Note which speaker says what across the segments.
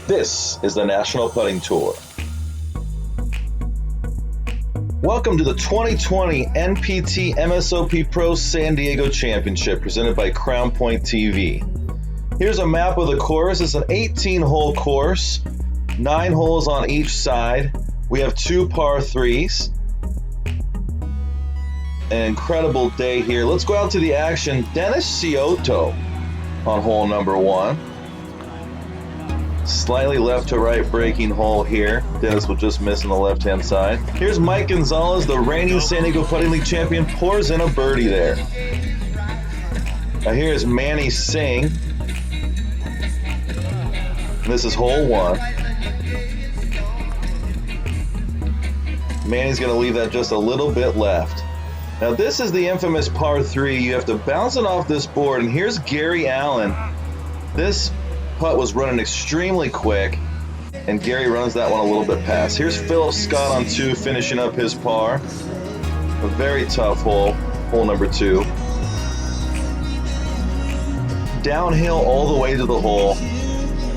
Speaker 1: This is the National Putting Tour. Welcome to the 2020 NPT MSOP Pro San Diego Championship presented by Crown Point TV. Here's a map of the course. It's an 18-hole course, 9 holes on each side. We have 2 par 3s. An incredible day here. Let's go out to the action. Dennis Scioto on hole number 1. Slightly left to right breaking hole here. Dennis will just miss on the left-hand side. Here's Mike Gonzalez, the reigning San Diego Putting League champion, pours in a birdie there. Now here's Manny Singh. And this is hole 1. Manny's going to leave that just a little bit left. Now this is the infamous par 3. You have to bounce it off this board, and here's Gary Allen. This putt was running extremely quick, and Gary runs that one a little bit past. Here's Philip Scott on 2, finishing up his par. A very tough hole, hole number 2. Downhill all the way to the hole,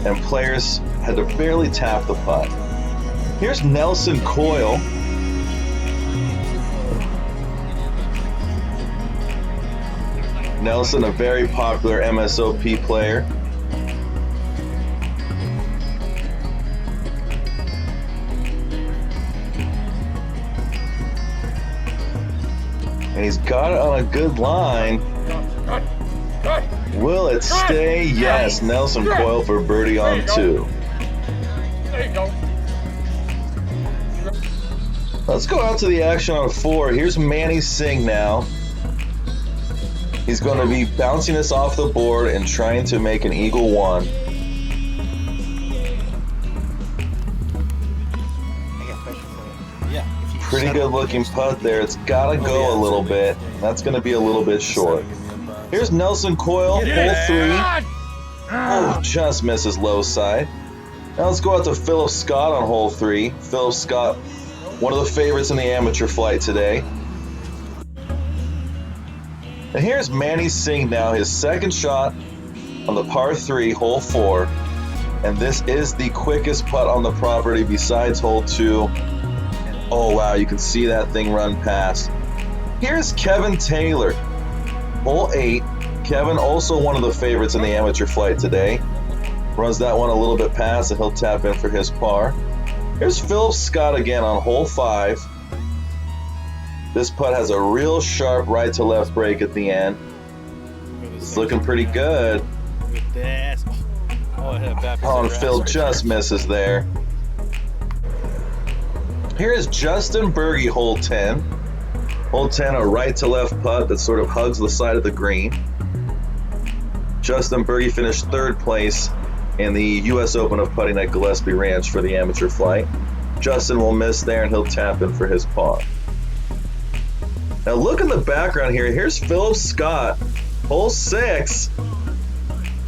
Speaker 1: and players had to barely tap the putt. Here's Nelson Coyle. Nelson, a very popular MSOP player. And he's got it on a good line. Will it stay? Yes, Nelson Coyle for birdie on 2.
Speaker 2: There you go.
Speaker 1: Let's go out to the action on 4. Here's Manny Singh now. He's going to be bouncing us off the board and trying to make an eagle 1. Pretty good looking putt there. It's got to go a little bit. That's going to be a little bit short. Here's Nelson Coyle, hole 3. Oh, just misses low side. Now let's go out to Philip Scott on hole 3. Philip Scott, one of the favorites in the amateur flight today. And here's Manny Singh now, his second shot on the par 3, hole 4. And this is the quickest putt on the property besides hole 2. Oh wow, you can see that thing run past. Here's Kevin Taylor, hole 8. Kevin, also one of the favorites in the amateur flight today. Runs that one a little bit past, and he'll tap in for his par. Here's Philip Scott again on hole 5. This putt has a real sharp right to left break at the end. It's looking pretty good. Oh, and Phil just misses there. Here's Justin Berge, hole 10. Hole 10, a right to left putt that sort of hugs the side of the green. Justin Berge finished 3rd place in the U.S. Open of Putting at Gillespie Ranch for the amateur flight. Justin will miss there, and he'll tap in for his par. Now look in the background here. Here's Philip Scott, hole 6.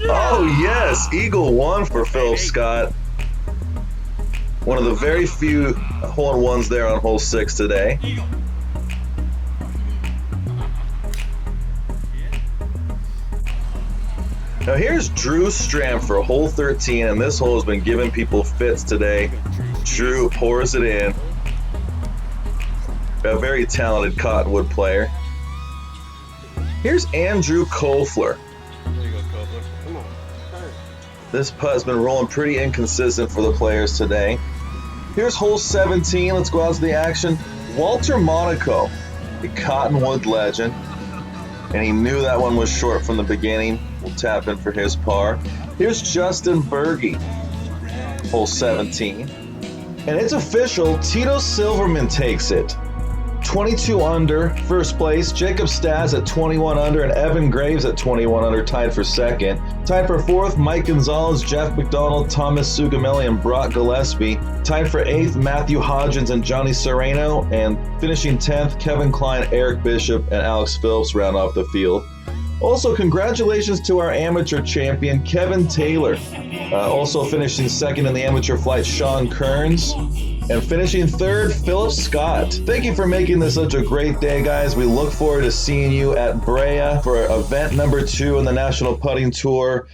Speaker 1: Oh yes, eagle 1 for Philip Scott. One of the very few hole-in-ones there on hole 6 today. Now here's Drew Stramfer, hole 13, and this hole has been giving people fits today. Drew pours it in. A very talented Cottonwood player. Here's Andrew Kofler.
Speaker 2: There you go, Kofler. Come on.
Speaker 1: This putt's been rolling pretty inconsistent for the players today. Here's hole 17. Let's go out to the action. Walter Monaco, a Cottonwood legend. And he knew that one was short from the beginning. We'll tap in for his par. Here's Justin Berge, hole 17. And it's official, Tito Silverman takes it. 22 under, first place. Jacob Staz at 21 under, and Evan Graves at 21 under, tied for 2nd. Tied for 4th, Mike Gonzalez, Jeff McDonald, Thomas Sugamelli, and Brock Gillespie. Tied for 8th, Matthew Hodgins and Johnny Serrano. And finishing 10th, Kevin Klein, Eric Bishop, and Alex Phillips round off the field. Also, congratulations to our amateur champion, Kevin Taylor. Also finishing 2nd in the amateur flight, Sean Kearns. And finishing 3rd, Philip Scott. Thank you for making this such a great day, guys. We look forward to seeing you at Brea for event number 2 in the National Putting Tour.